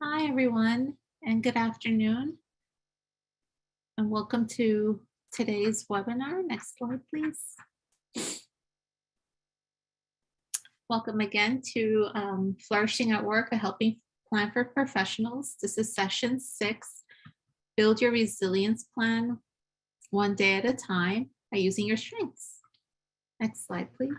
Hi, everyone, and good afternoon, and welcome to today's webinar. Next slide, please. Welcome again to Flourishing at Work, a helping plan for professionals. This is session 6, build your resilience plan one day at a time by using your strengths. Next slide, please.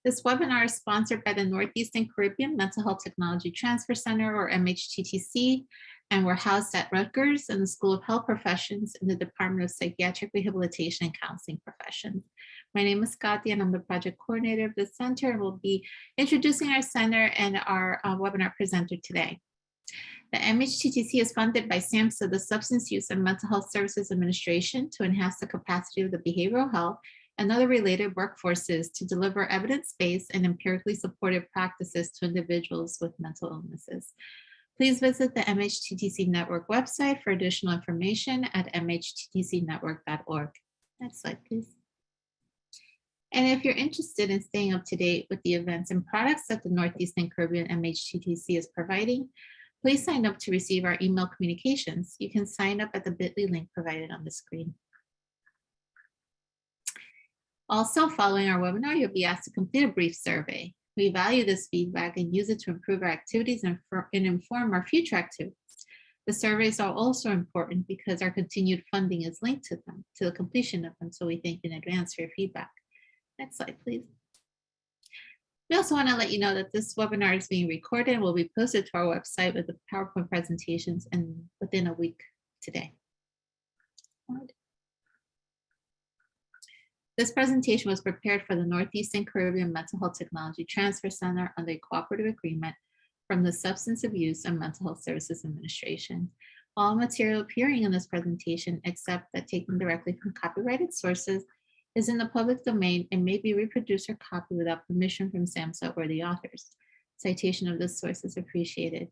This webinar is sponsored by the Northeast and Caribbean Mental Health Technology Transfer Center, or MHTTC, and we're housed at Rutgers in the School of Health Professions in the Department of Psychiatric Rehabilitation and Counseling Professions. My name is Kathy, and I'm the project coordinator of the center, and we'll be introducing our center and our webinar presenter today. The MHTTC is funded by SAMHSA, the Substance Use and Mental Health Services Administration, to enhance the capacity of the behavioral health and other related workforces to deliver evidence-based and empirically supported practices to individuals with mental illnesses. Please visit the MHTTC Network website for additional information at mhttcnetwork.org. Next slide, please. And if you're interested in staying up to date with the events and products that the Northeast and Caribbean MHTTC is providing, please sign up to receive our email communications. You can sign up at the bit.ly link provided on the screen. Also, following our webinar, you'll be asked to complete a brief survey. We value this feedback and use it to improve our activities and inform our future activities. The surveys are also important because our continued funding is linked to them, to the completion of them, so we thank you in advance for your feedback. Next slide, please. We also want to let you know that this webinar is being recorded and will be posted to our website with the PowerPoint presentations and within a week today. This presentation was prepared for the Northeast and Caribbean Mental Health Technology Transfer Center under a cooperative agreement from the Substance Abuse and Mental Health Services Administration. All material appearing in this presentation, except that taken directly from copyrighted sources, is in the public domain and may be reproduced or copied without permission from SAMHSA or the authors. Citation of this source is appreciated.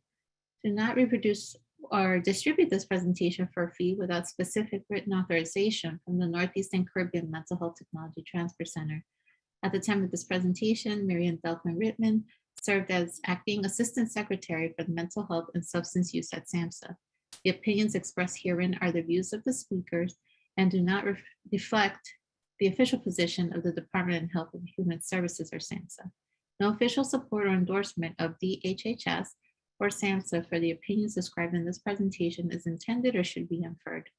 Do not reproduce or distribute this presentation for a fee without specific written authorization from the Northeast and Caribbean Mental Health Technology Transfer Center. At the time of this presentation, Marian Delkman-Rittman served as Acting Assistant Secretary for the Mental Health and Substance Use at SAMHSA. The opinions expressed herein are the views of the speakers and do not reflect the official position of the Department of Health and Human Services, or SAMHSA. No official support or endorsement of DHHS or SAMHSA for the opinions described in this presentation is intended or should be inferred.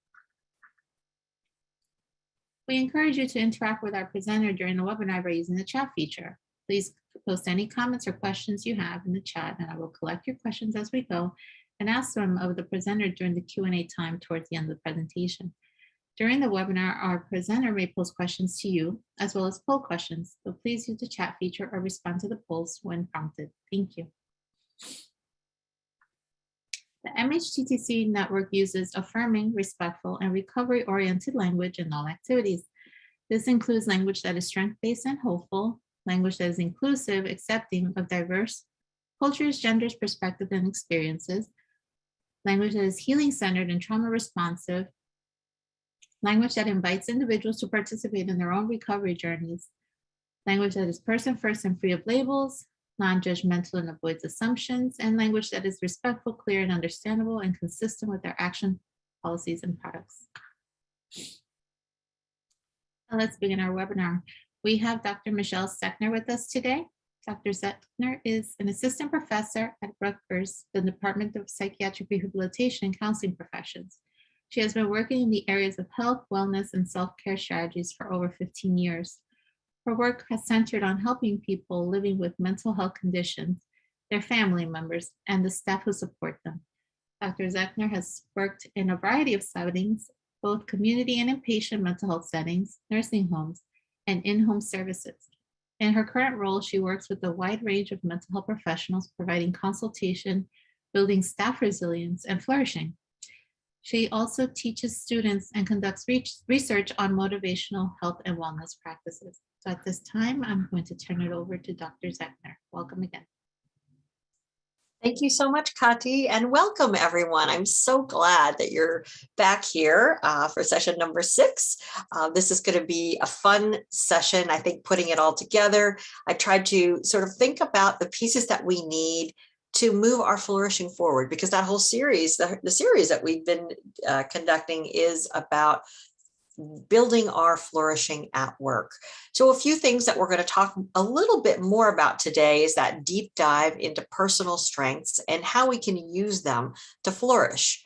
We encourage you to interact with our presenter during the webinar by using the chat feature. Please post any comments or questions you have in the chat, and I will collect your questions as we go and ask them of the presenter during the Q&A time towards the end of the presentation. During the webinar, our presenter may pose questions to you, as well as poll questions, so please use the chat feature or respond to the polls when prompted. Thank you. The MHTTC network uses affirming, respectful, and recovery-oriented language in all activities. This includes language that is strength-based and hopeful, language that is inclusive, accepting of diverse cultures, genders, perspectives, and experiences, language that is healing-centered and trauma-responsive, language that invites individuals to participate in their own recovery journeys, language that is person-first and free of labels, non-judgmental and avoids assumptions, and language that is respectful, clear, and understandable and consistent with their action, policies, and products. Now let's begin our webinar. We have Dr. Michelle Sechner with us today. Dr. Sechner is an assistant professor at Rutgers, the Department of Psychiatric Rehabilitation and Counseling Professions. She has been working in the areas of health, wellness, and self-care strategies for over 15 years. Her work has centered on helping people living with mental health conditions, their family members, and the staff who support them. Dr. Sechner has worked in a variety of settings, both community and inpatient mental health settings, nursing homes, and in-home services. In her current role, she works with a wide range of mental health professionals, providing consultation, building staff resilience, and flourishing. She also teaches students and conducts research on motivational health and wellness practices. So at this time, I'm going to turn it over to Dr. Sechner. Welcome again. Thank you so much, Kati, and welcome everyone. I'm so glad that you're back here for session number 6. This is going to be a fun session, I think, putting it all together. I tried to sort of think about the pieces that we need to move our flourishing forward, because that whole series, the series that we've been conducting, is about building our flourishing at work. So a few things that we're going to talk a little bit more about today is that deep dive into personal strengths and how we can use them to flourish.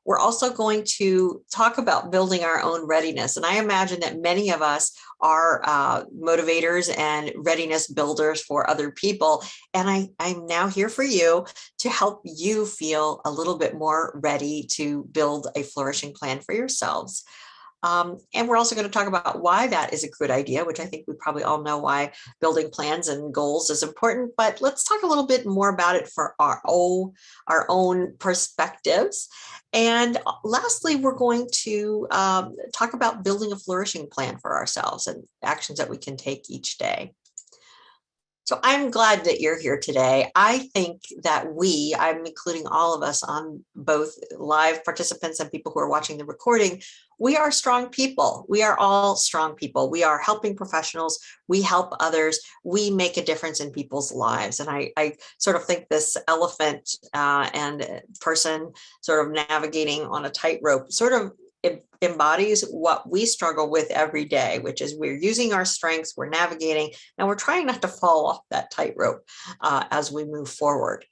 We're also going to talk about building our own readiness. And I imagine that many of us are motivators and readiness builders for other people. And I'm now here for you to help you feel a little bit more ready to build a flourishing plan for yourselves. And we're also going to talk about why that is a good idea, which I think we probably all know why building plans and goals is important. But let's talk a little bit more about it for our own perspectives. And lastly, we're going to talk about building a flourishing plan for ourselves and actions that we can take each day. So I'm glad that you're here today. I think that I'm including all of us on both live participants and people who are watching the recording, we are strong people. We are all strong people. We are helping professionals. We help others. We make a difference in people's lives. And I sort of think this elephant and person sort of navigating on a tightrope sort of embodies what we struggle with every day, which is we're using our strengths, we're navigating, and we're trying not to fall off that tightrope as we move forward.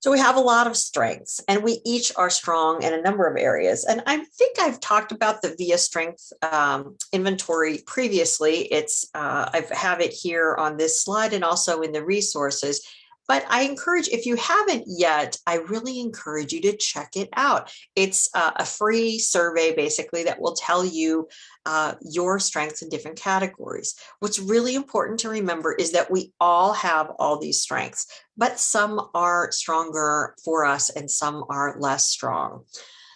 So we have a lot of strengths, and we each are strong in a number of areas. And I think I've talked about the VIA strength inventory previously. I have it here on this slide and also in the resources. But I encourage, if you haven't yet, I really encourage you to check it out. It's a free survey, basically, that will tell you your strengths in different categories. What's really important to remember is that we all have all these strengths, but some are stronger for us and some are less strong.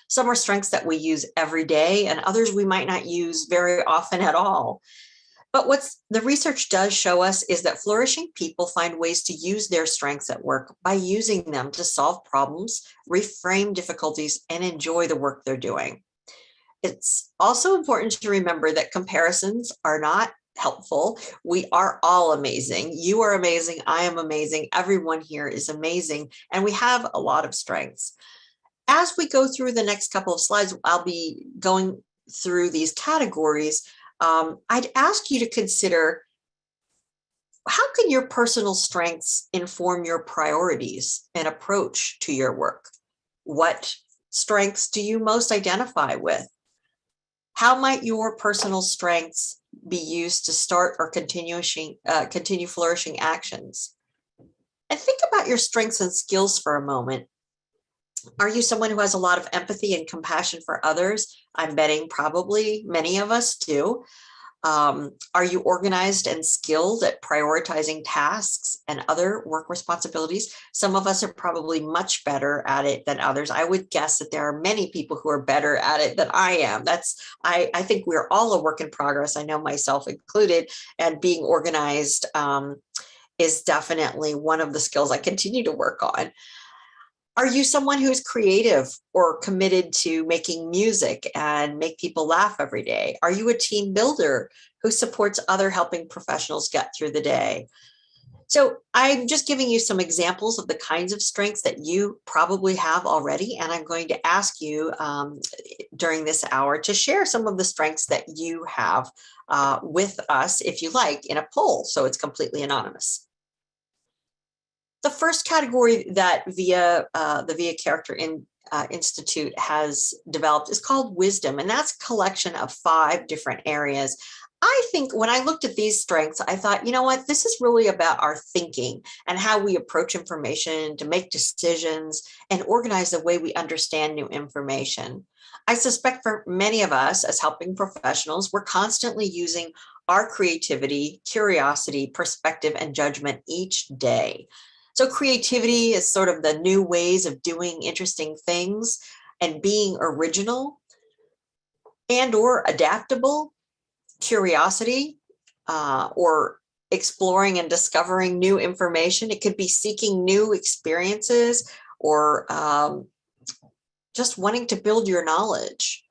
Some are strengths that we use every day, and others we might not use very often at all. But what the research does show us is that flourishing people find ways to use their strengths at work by using them to solve problems, reframe difficulties, and enjoy the work they're doing. It's also important to remember that comparisons are not helpful. We are all amazing. You are amazing. I am amazing. Everyone here is amazing. And we have a lot of strengths. As we go through the next couple of slides, I'll be going through these categories. I'd ask you to consider, how can your personal strengths inform your priorities and approach to your work? What strengths do you most identify with? How might your personal strengths be used to start or continue flourishing actions? And think about your strengths and skills for a moment. Are you someone who has a lot of empathy and compassion for others? I'm betting probably many of us do. Are you organized and skilled at prioritizing tasks and other work responsibilities? Some of us are probably much better at it than others. I would guess that there are many people who are better at it than I am. I think we're all a work in progress. I know myself included, and being organized is definitely one of the skills I continue to work on. Are you someone who's creative or committed to making music and make people laugh every day? Are you a team builder who supports other helping professionals get through the day? So I'm just giving you some examples of the kinds of strengths that you probably have already. And I'm going to ask you during this hour to share some of the strengths that you have with us, if you like, in a poll. So it's completely anonymous. The first category that the VIA Character Institute has developed is called wisdom, and that's a collection of 5 different areas. I think when I looked at these strengths, I thought, you know what, this is really about our thinking and how we approach information to make decisions and organize the way we understand new information. I suspect for many of us as helping professionals, we're constantly using our creativity, curiosity, perspective, and judgment each day. So creativity is sort of the new ways of doing interesting things and being original and or adaptable. Curiosity or exploring and discovering new information. It could be seeking new experiences or just wanting to build your knowledge.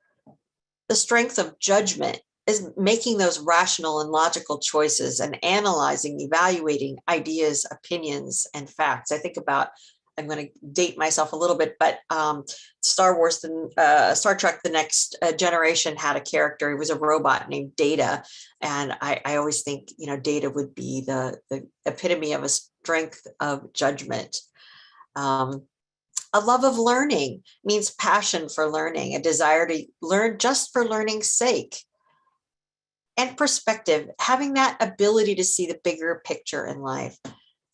The strength of judgment is making those rational and logical choices and analyzing, evaluating ideas, opinions, and facts. I think about, I'm going to date myself a little bit, but Star Trek: The Next Generation had a character. He was a robot named Data, and I always think, Data would be the epitome of a strength of judgment. A love of learning means passion for learning, a desire to learn just for learning's sake. And perspective, having that ability to see the bigger picture in life.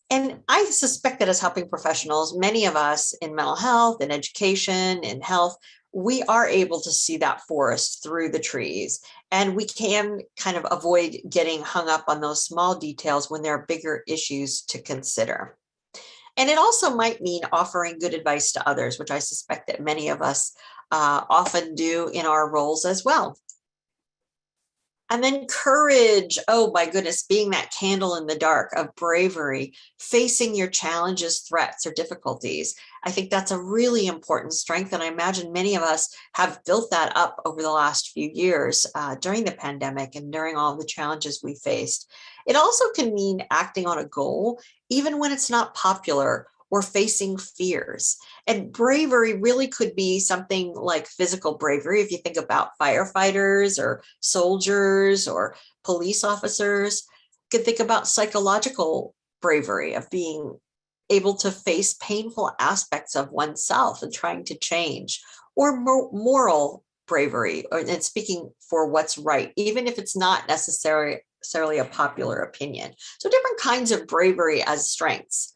And I suspect that as helping professionals, many of us in mental health, in education, in health, we are able to see that forest through the trees. And we can kind of avoid getting hung up on those small details when there are bigger issues to consider. And it also might mean offering good advice to others, which I suspect that many of us often do in our roles as well. And then courage, oh my goodness, being that candle in the dark of bravery, facing your challenges, threats, or difficulties. I think that's a really important strength. And I imagine many of us have built that up over the last few years during the pandemic and during all the challenges we faced. It also can mean acting on a goal, even when it's not popular, or facing fears. And bravery really could be something like physical bravery. If you think about firefighters or soldiers or police officers, you could think about psychological bravery of being able to face painful aspects of oneself and trying to change, or moral bravery, and speaking for what's right, even if it's not necessarily a popular opinion. So different kinds of bravery as strengths.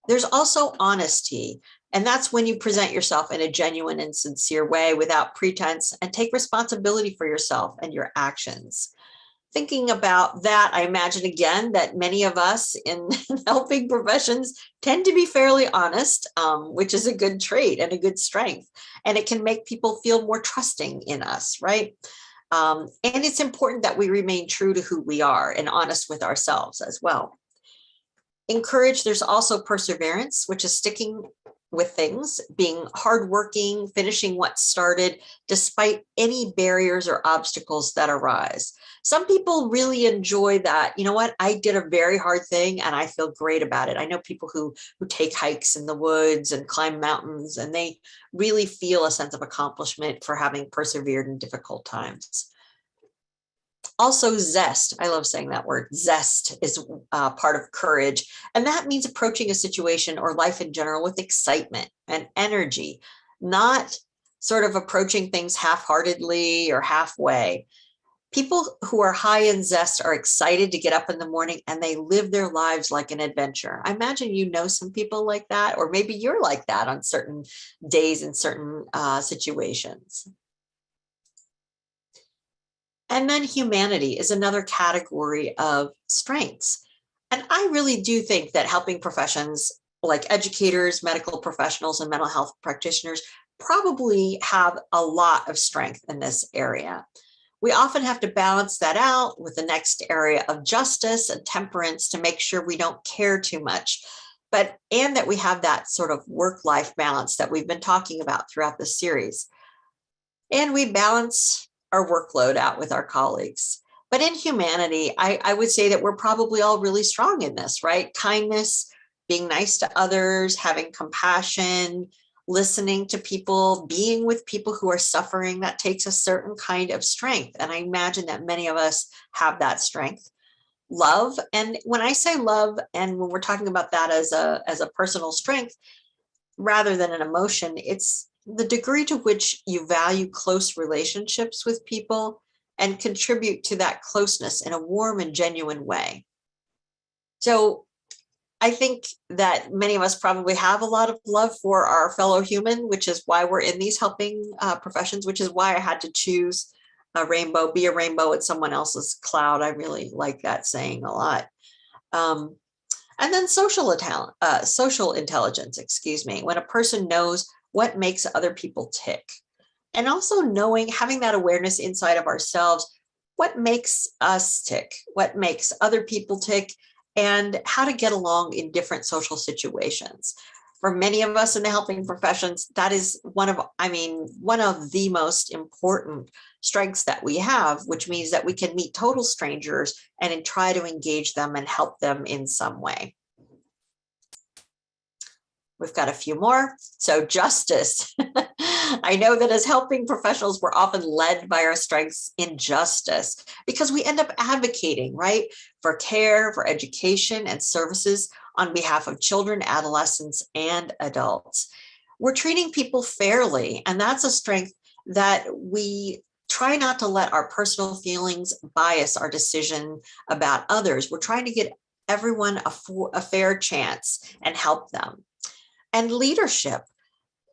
There's also honesty, and that's when you present yourself in a genuine and sincere way without pretense and take responsibility for yourself and your actions. Thinking about that, I imagine again that many of us in helping professions tend to be fairly honest, which is a good trait and a good strength. And it can make people feel more trusting in us, right? And it's important that we remain true to who we are and honest with ourselves as well. In courage, there's also perseverance, which is sticking with things, being hardworking, finishing what started, despite any barriers or obstacles that arise. Some people really enjoy that. You know what? I did a very hard thing and I feel great about it. I know people who take hikes in the woods and climb mountains, and they really feel a sense of accomplishment for having persevered in difficult times. Also, zest. I love saying that word. Zest is part of courage. And that means approaching a situation or life in general with excitement and energy, not sort of approaching things half-heartedly or halfway. People who are high in zest are excited to get up in the morning and they live their lives like an adventure. I imagine you know some people like that, or maybe you're like that on certain days in certain situations. And then humanity is another category of strengths. And I really do think that helping professions like educators, medical professionals, and mental health practitioners probably have a lot of strength in this area. We often have to balance that out with the next area of justice and temperance to make sure we don't care too much, and that we have that sort of work-life balance that we've been talking about throughout the series. And we balance our workload out with our colleagues. But in humanity, I would say that we're probably all really strong in this, right? Kindness, being nice to others, having compassion, listening to people, being with people who are suffering, that takes a certain kind of strength. And I imagine that many of us have that strength. Love, and when I say love, and when we're talking about that as a personal strength, rather than an emotion, it's the degree to which you value close relationships with people and contribute to that closeness in a warm and genuine way. So I think that many of us probably have a lot of love for our fellow human, which is why we're in these helping professions, which is why I had to choose a rainbow, be a rainbow in someone else's cloud. I really like that saying a lot. And then social intelligence, when a person knows what makes other people tick. And also having that awareness inside of ourselves, what makes us tick, what makes other people tick, and how to get along in different social situations. For many of us in the helping professions, that is one of the most important strengths that we have, which means that we can meet total strangers and try to engage them and help them in some way. We've got a few more. So justice. I know that as helping professionals, we're often led by our strengths in justice because we end up advocating, right, for care, for education and services on behalf of children, adolescents, and adults. We're treating people fairly, and that's a strength that we try not to let our personal feelings bias our decision about others. We're trying to get everyone a fair chance and help them. And leadership,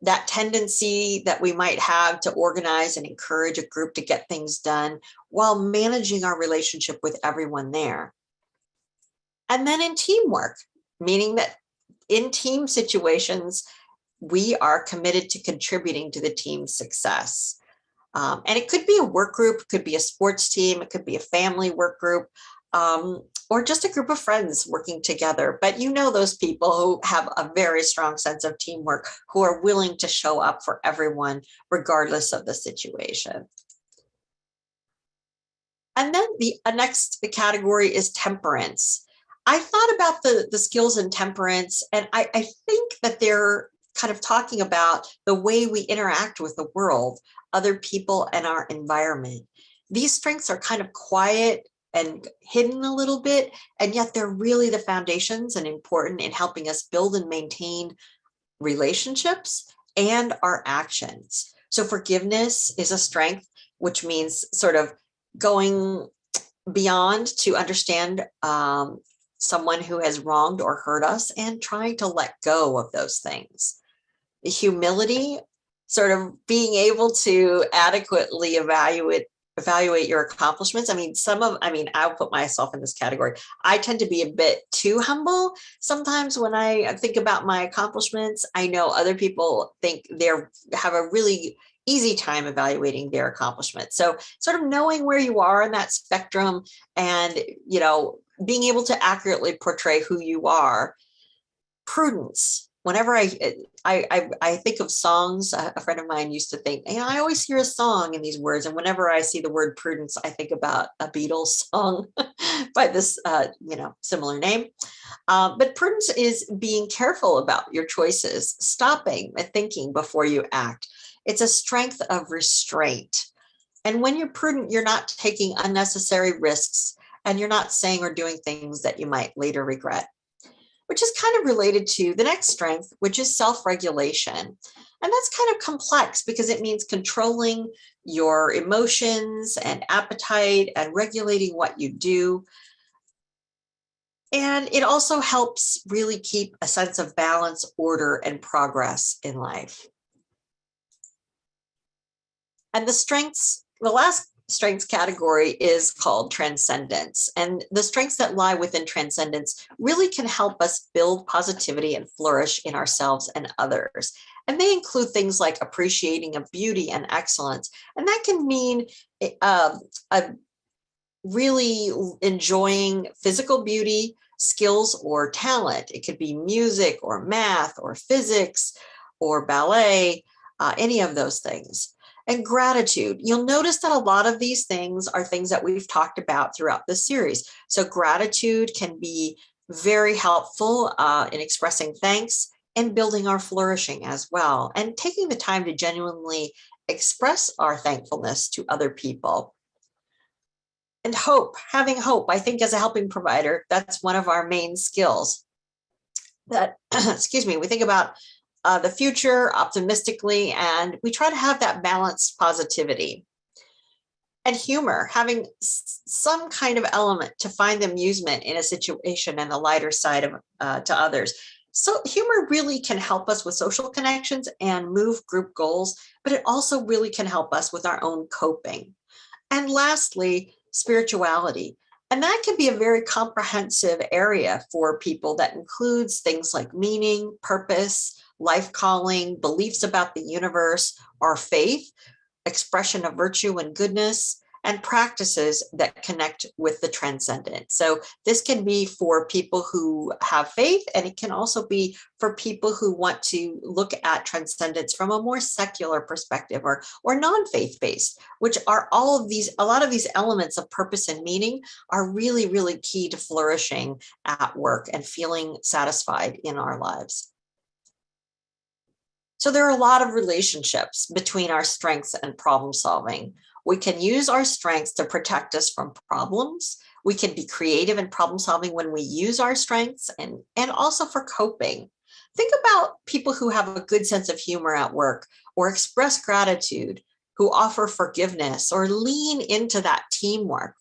that tendency that we might have to organize and encourage a group to get things done while managing our relationship with everyone there. And then in teamwork, meaning that in team situations, we are committed to contributing to the team's success. And it could be a work group, it could be a sports team, it could be a family work group, or just a group of friends working together. But you know those people who have a very strong sense of teamwork, who are willing to show up for everyone, regardless of the situation. And then the next category is temperance. I thought about the skills in temperance, and I think that they're kind of talking about the way we interact with the world, other people, and our environment. These strengths are kind of quiet and hidden a little bit, and yet they're really the foundations and important in helping us build and maintain relationships and our actions. So forgiveness is a strength, which means sort of going beyond to understand someone who has wronged or hurt us and trying to let go of those things. The humility, sort of being able to adequately evaluate your accomplishments. I'll put myself in this category. I tend to be a bit too humble. Sometimes when I think about my accomplishments, I know other people think have a really easy time evaluating their accomplishments. So sort of knowing where you are in that spectrum and, being able to accurately portray who you are. Prudence. Whenever I think of songs, a friend of mine used to think, I always hear a song in these words. And whenever I see the word prudence, I think about a Beatles song by this, similar name. But prudence is being careful about your choices, stopping and thinking before you act. It's a strength of restraint. And when you're prudent, you're not taking unnecessary risks and you're not saying or doing things that you might later regret, which is kind of related to the next strength, which is self-regulation. And that's kind of complex because it means controlling your emotions and appetite and regulating what you do. And it also helps really keep a sense of balance, order, and progress in life. And the last strengths category is called transcendence. And the strengths that lie within transcendence really can help us build positivity and flourish in ourselves and others. And they include things like appreciating of beauty and excellence. And that can mean really enjoying physical beauty, skills, or talent. It could be music or math or physics or ballet, any of those things. And gratitude. You'll notice that a lot of these things are things that we've talked about throughout this series. So gratitude can be very helpful in expressing thanks and building our flourishing as well, and taking the time to genuinely express our thankfulness to other people. And hope, having hope, I think as a helping provider, that's one of our main skills. That, we think about the future optimistically, and we try to have that balanced positivity. And humor, having some kind of element to find amusement in a situation and the lighter side of to others. So humor really can help us with social connections and move group goals, but it also really can help us with our own coping. And lastly, spirituality. And that can be a very comprehensive area for people that includes things like meaning, purpose, life calling, beliefs about the universe, our faith, expression of virtue and goodness, and practices that connect with the transcendent. So this can be for people who have faith, and it can also be for people who want to look at transcendence from a more secular perspective or non-faith based, which are all of these, a lot of these elements of purpose and meaning are really, really key to flourishing at work and feeling satisfied in our lives. So there are a lot of relationships between our strengths and problem solving. We can use our strengths to protect us from problems. We can be creative in problem solving when we use our strengths, and also for coping. Think about people who have a good sense of humor at work, or express gratitude, who offer forgiveness or lean into that teamwork.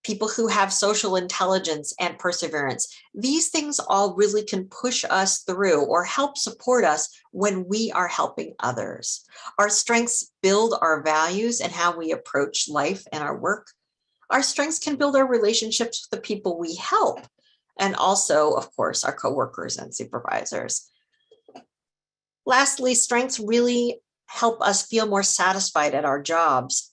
People who have social intelligence and perseverance. These things all really can push us through or help support us when we are helping others. Our strengths build our values and how we approach life and our work. Our strengths can build our relationships with the people we help, and also, of course, our coworkers and supervisors. Lastly, strengths really help us feel more satisfied at our jobs.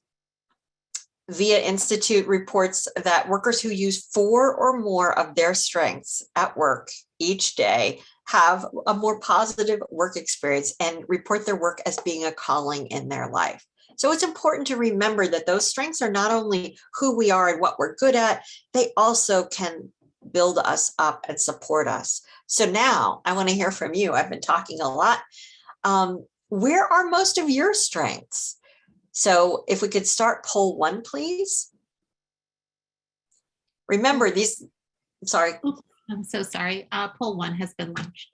VIA Institute reports that workers who use 4 or more of their strengths at work each day have a more positive work experience and report their work as being a calling in their life. So it's important to remember that those strengths are not only who we are and what we're good at, they also can build us up and support us. So now I want to hear from you. I've been talking a lot. Where are most of your strengths? So if we could start poll 1, please. Remember these, sorry. Oops, I'm so sorry. Poll 1 has been launched.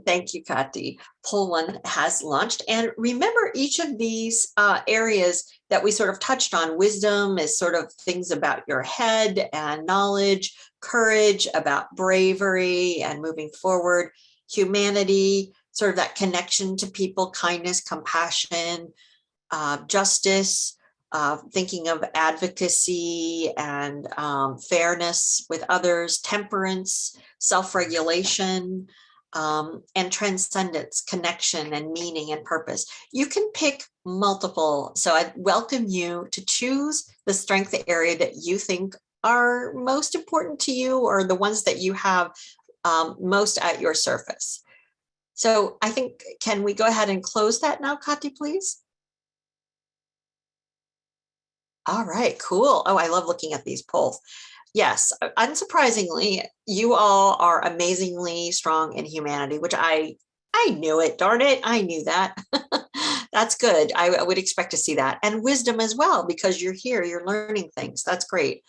Thank you, Kati. Poll 1 has launched. And remember each of these areas that we sort of touched on. Wisdom is sort of things about your head and knowledge, courage, about bravery and moving forward, humanity, sort of that connection to people, kindness, compassion, justice, thinking of advocacy and fairness with others, temperance, self-regulation, and transcendence, connection and meaning and purpose. You can pick multiple. So I welcome you to choose the strength area that you think are most important to you, or the ones that you have most at your surface. So I think, can we go ahead and close that now, Kati, please? All right, cool. Oh, I love looking at these polls. Yes, unsurprisingly, you all are amazingly strong in humanity, which I knew it, darn it, I knew that. That's good. I would expect to see that. And wisdom as well, because you're here, you're learning things. That's great.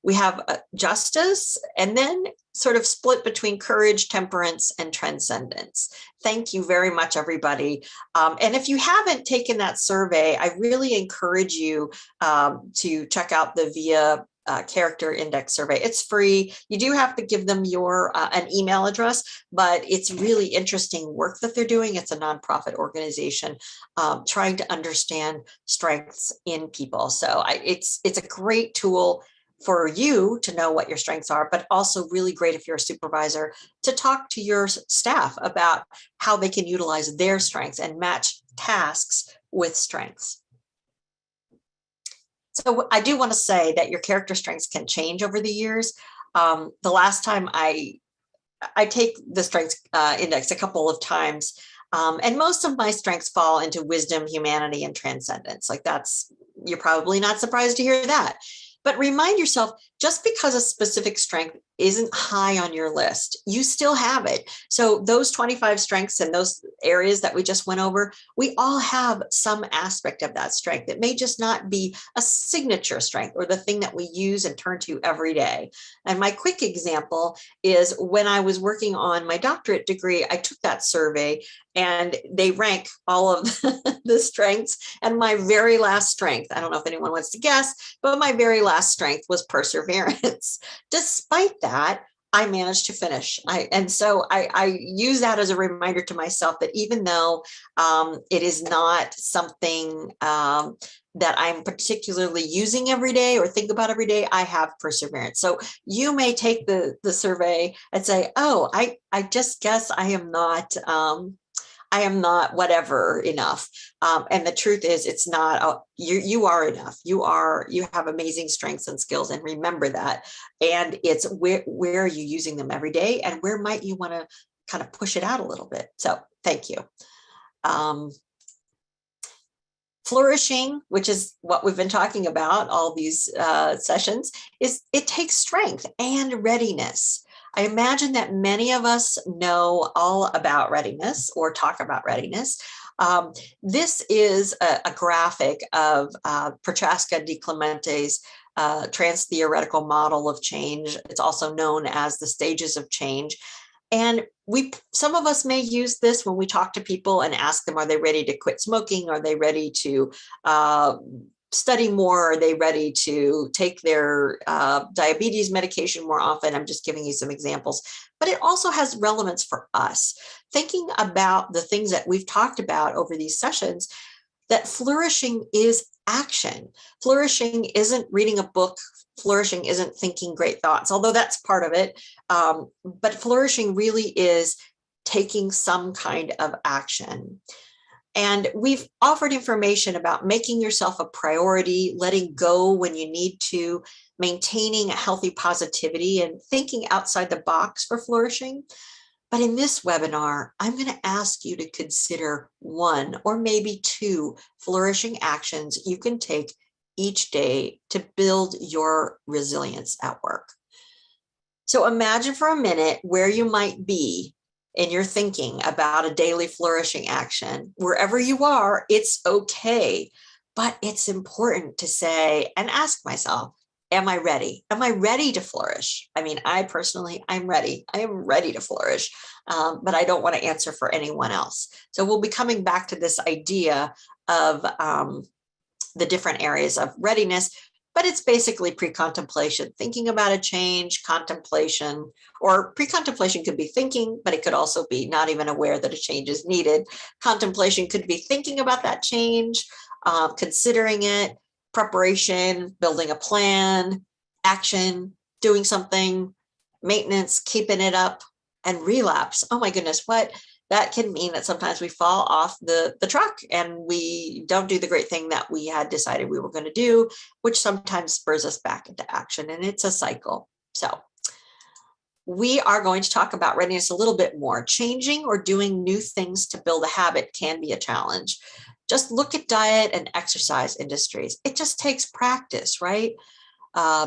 We have justice, and then sort of split between courage, temperance, and transcendence. Thank you very much, everybody. And if you haven't taken that survey, I really encourage you to check out the VIA character index survey. It's free. You do have to give them your an email address, but it's really interesting work that they're doing. It's a nonprofit organization trying to understand strengths in people. So it's a great tool for you to know what your strengths are, but also really great if you're a supervisor to talk to your staff about how they can utilize their strengths and match tasks with strengths. So I do want to say that your character strengths can change over the years. The last time I take the strengths index a couple of times, and most of my strengths fall into wisdom, humanity, and transcendence. Like you're probably not surprised to hear that. But remind yourself, just because a specific strength isn't high on your list, you still have it. So those 25 strengths and those areas that we just went over, we all have some aspect of that strength. It may just not be a signature strength or the thing that we use and turn to every day. And my quick example is when I was working on my doctorate degree, I took that survey and they rank all of the strengths. And my very last strength, I don't know if anyone wants to guess, but my very last strength was perseverance. Despite that, I managed to finish. So I use that as a reminder to myself that even though it is not something that I'm particularly using every day or think about every day, I have perseverance. So you may take the survey and say, oh, I just guess I am not I am not whatever enough. And the truth is, it's not, you are enough. You have amazing strengths and skills, and remember that. And it's where are you using them every day, and where might you want to kind of push it out a little bit. So thank you. Flourishing, which is what we've been talking about all these sessions, it takes strength and readiness. I imagine that many of us know all about readiness or talk about readiness. This is a graphic of Prochaska di Clemente's trans-theoretical model of change. It's also known as the stages of change. And some of us may use this when we talk to people and ask them, are they ready to quit smoking? Are they ready to study more? Are they ready to take their diabetes medication more often? I'm just giving you some examples, but it also has relevance for us. Thinking about the things that we've talked about over these sessions, that flourishing is action. Flourishing isn't reading a book. Flourishing isn't thinking great thoughts, although that's part of it. But flourishing really is taking some kind of action. And we've offered information about making yourself a priority, letting go when you need to, maintaining a healthy positivity, and thinking outside the box for flourishing. But in this webinar, I'm going to ask you to consider one or maybe two flourishing actions you can take each day to build your resilience at work. So imagine for a minute where you might be in your thinking about a daily flourishing action. Wherever you are, it's okay, but it's important to say and ask myself, am I ready? Am I ready to flourish? I mean, I'm ready. I am ready to flourish, but I don't want to answer for anyone else. So we'll be coming back to this idea of the different areas of readiness, but it's basically pre-contemplation, thinking about a change, contemplation, or pre-contemplation could be thinking, but it could also be not even aware that a change is needed. Contemplation could be thinking about that change, considering it, preparation, building a plan, action, doing something, maintenance, keeping it up, and relapse. Oh my goodness, that can mean that sometimes we fall off the truck and we don't do the great thing that we had decided we were going to do, which sometimes spurs us back into action, and it's a cycle. So we are going to talk about readiness a little bit more. Changing or doing new things to build a habit can be a challenge. Just look at diet and exercise industries. It just takes practice, right?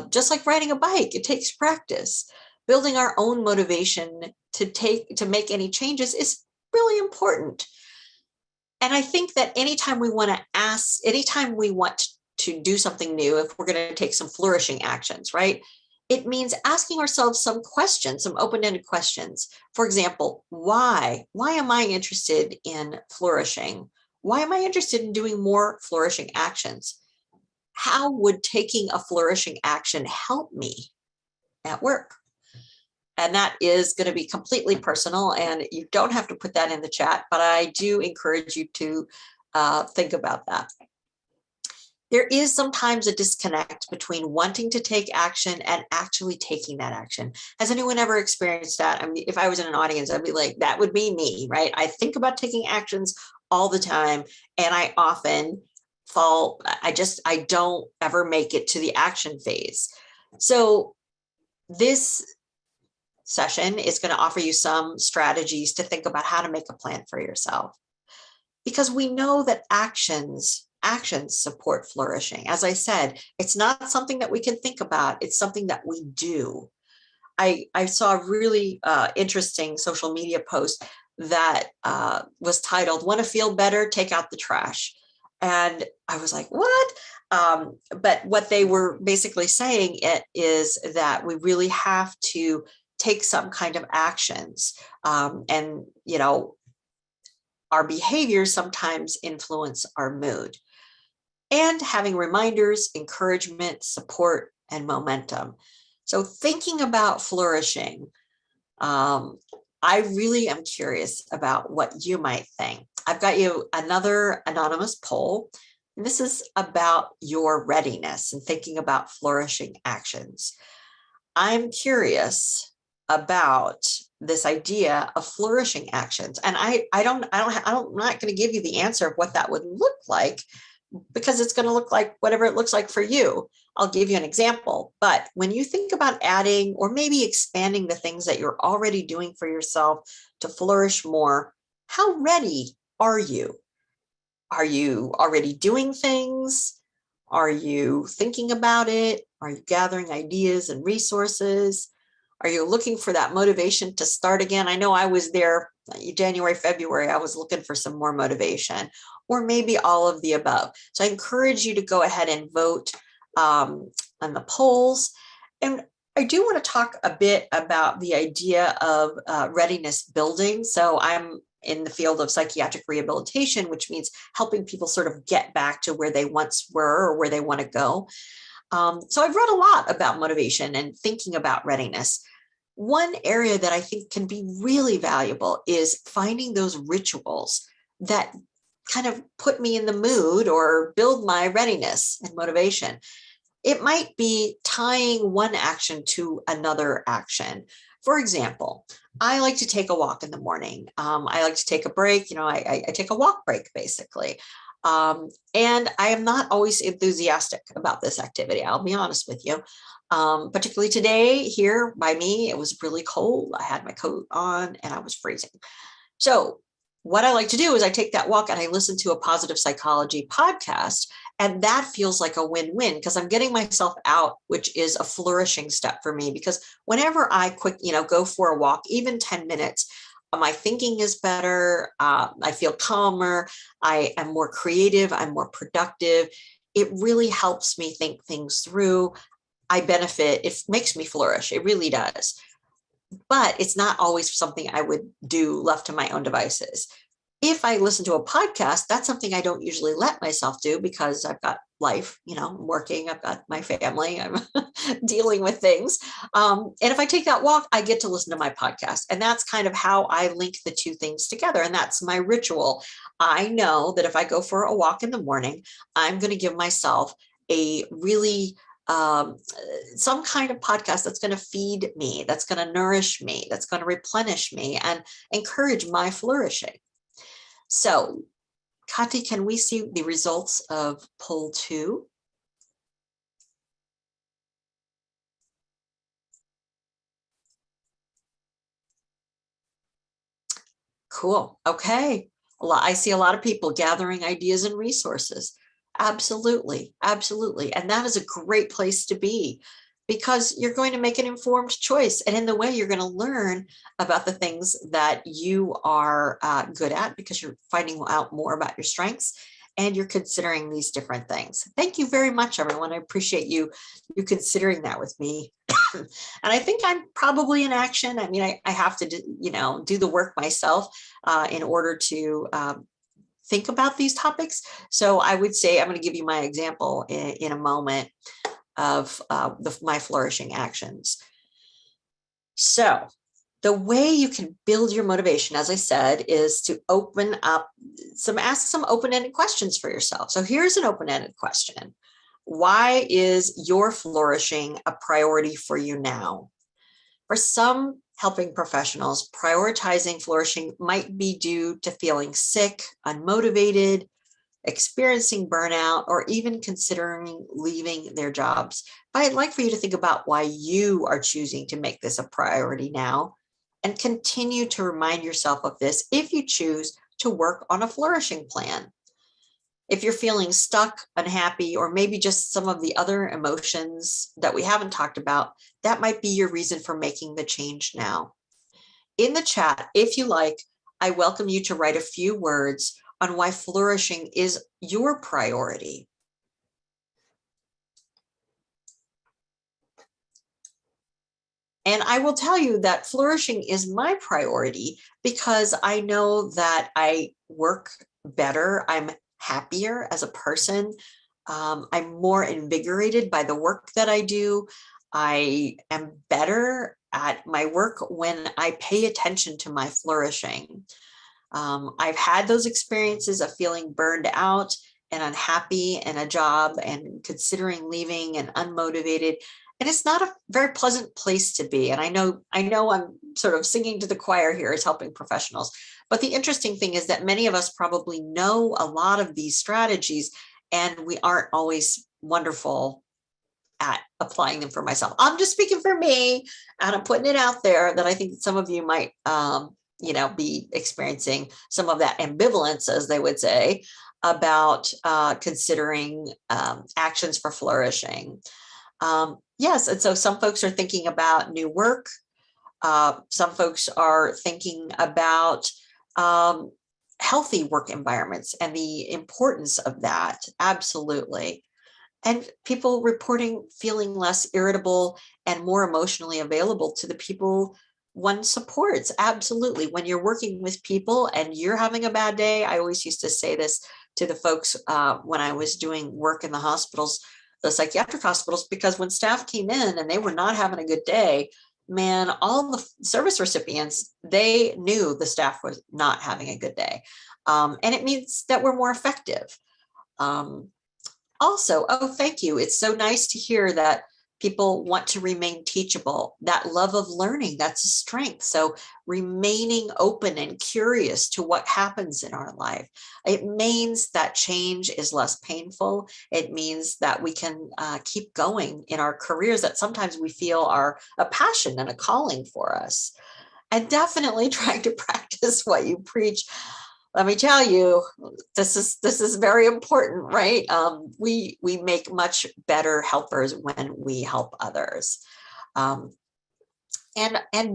Just like riding a bike, it takes practice. Building our own motivation to make any changes is really important. And I think that anytime we want to do something new, if we're going to take some flourishing actions, right? It means asking ourselves some questions, some open-ended questions. For example, why? Why am I interested in flourishing? Why am I interested in doing more flourishing actions? How would taking a flourishing action help me at work? And that is going to be completely personal, and you don't have to put that in the chat, but I do encourage you to think about that. There is sometimes a disconnect between wanting to take action and actually taking that action. Has anyone ever experienced that? I mean, if I was in an audience, I'd be like, that would be me, right? I think about taking actions all the time, and I often fall, I don't ever make it to the action phase. So this session is going to offer you some strategies to think about how to make a plan for yourself, because we know that actions support flourishing. As I said, it's not something that we can think about, it's something that we do. I saw a really interesting social media post that was titled, "Want to feel better? Take out the trash." And I was like, what? But what they were basically saying is that we really have to take some kind of actions. And, our behaviors sometimes influence our mood. And having reminders, encouragement, support, and momentum. So thinking about flourishing, I really am curious about what you might think. I've got you another anonymous poll. And this is about your readiness and thinking about flourishing actions. I'm curious about this idea of flourishing actions. And I'm not going to give you the answer of what that would look like, because it's going to look like whatever it looks like for you. I'll give you an example. But when you think about adding or maybe expanding the things that you're already doing for yourself to flourish more, how ready are you? Are you already doing things? Are you thinking about it? Are you gathering ideas and resources? Are you looking for that motivation to start again? I know I was there January, February, I was looking for some more motivation, or maybe all of the above. So I encourage you to go ahead and vote on the polls. And I do want to talk a bit about the idea of readiness building. So I'm in the field of psychiatric rehabilitation, which means helping people sort of get back to where they once were or where they want to go. So I've read a lot about motivation and thinking about readiness. One area that I think can be really valuable is finding those rituals that kind of put me in the mood or build my readiness and motivation. It might be tying one action to another action. For example, I like to take a walk in the morning. I like to take a break. I take a walk break basically. And I am not always enthusiastic about this activity. I'll be honest with you. Particularly today here by me, it was really cold. I had my coat on and I was freezing. So what I like to do is I take that walk and I listen to a positive psychology podcast. And that feels like a win-win because I'm getting myself out, which is a flourishing step for me. Because whenever I go for a walk, even 10 minutes, my thinking is better. I feel calmer. I am more creative. I'm more productive. It really helps me think things through. I benefit. It makes me flourish. It really does. But it's not always something I would do left to my own devices. If I listen to a podcast, that's something I don't usually let myself do because I've got life, I'm working, I've got my family, I'm dealing with things. And if I take that walk, I get to listen to my podcast. And that's kind of how I link the two things together. And that's my ritual. I know that if I go for a walk in the morning, I'm going to give myself a really some kind of podcast that's going to feed me, that's going to nourish me, that's going to replenish me and encourage my flourishing. So, Kati, can we see the results of poll 2? Cool. Okay. I see a lot of people gathering ideas and resources. Absolutely. Absolutely. And that is a great place to be because you're going to make an informed choice. And in the way, you're going to learn about the things that you are good at because you're finding out more about your strengths and you're considering these different things. Thank you very much, everyone. I appreciate you considering that with me. And I think I'm probably in action. I mean, I have to, do the work myself in order to think about these topics. So I would say I'm going to give you my example in a moment of my flourishing actions. So the way you can build your motivation, as I said, is to ask some open-ended questions for yourself. So here's an open-ended question. Why is your flourishing a priority for you now? For some helping professionals, prioritizing flourishing might be due to feeling sick, unmotivated, experiencing burnout, or even considering leaving their jobs. But I'd like for you to think about why you are choosing to make this a priority now and continue to remind yourself of this if you choose to work on a flourishing plan. If you're feeling stuck, unhappy, or maybe just some of the other emotions that we haven't talked about, that might be your reason for making the change now. In the chat, if you like, I welcome you to write a few words on why flourishing is your priority. And I will tell you that flourishing is my priority because I know that I work better. I'm happier as a person. I'm more invigorated by the work that I do. I am better at my work when I pay attention to my flourishing. I've had those experiences of feeling burned out and unhappy in a job and considering leaving and unmotivated. And it's not a very pleasant place to be. And I know I'm sort of singing to the choir here as helping professionals. But the interesting thing is that many of us probably know a lot of these strategies, and we aren't always wonderful at applying them for myself. I'm just speaking for me, and I'm putting it out there that I think that some of you might, be experiencing some of that ambivalence, as they would say, about considering actions for flourishing. Yes, and so some folks are thinking about new work. Some folks are thinking about healthy work environments and the importance of that. Absolutely. And people reporting feeling less irritable and more emotionally available to the people one supports. Absolutely. When you're working with people and you're having a bad day, I always used to say this to the folks when I was doing work in the hospitals, the psychiatric hospitals, because when staff came in and they were not having a good day, man, all the service recipients, they knew the staff was not having a good day. And it means that we're more effective. Also, oh, thank you. It's so nice to hear that people want to remain teachable. That love of learning, that's a strength. So remaining open and curious to what happens in our life. It means that change is less painful. It means that we can keep going in our careers that sometimes we feel are a passion and a calling for us. And definitely trying to practice what you preach. Let me tell you, this is very important, right? We make much better helpers when we help others, and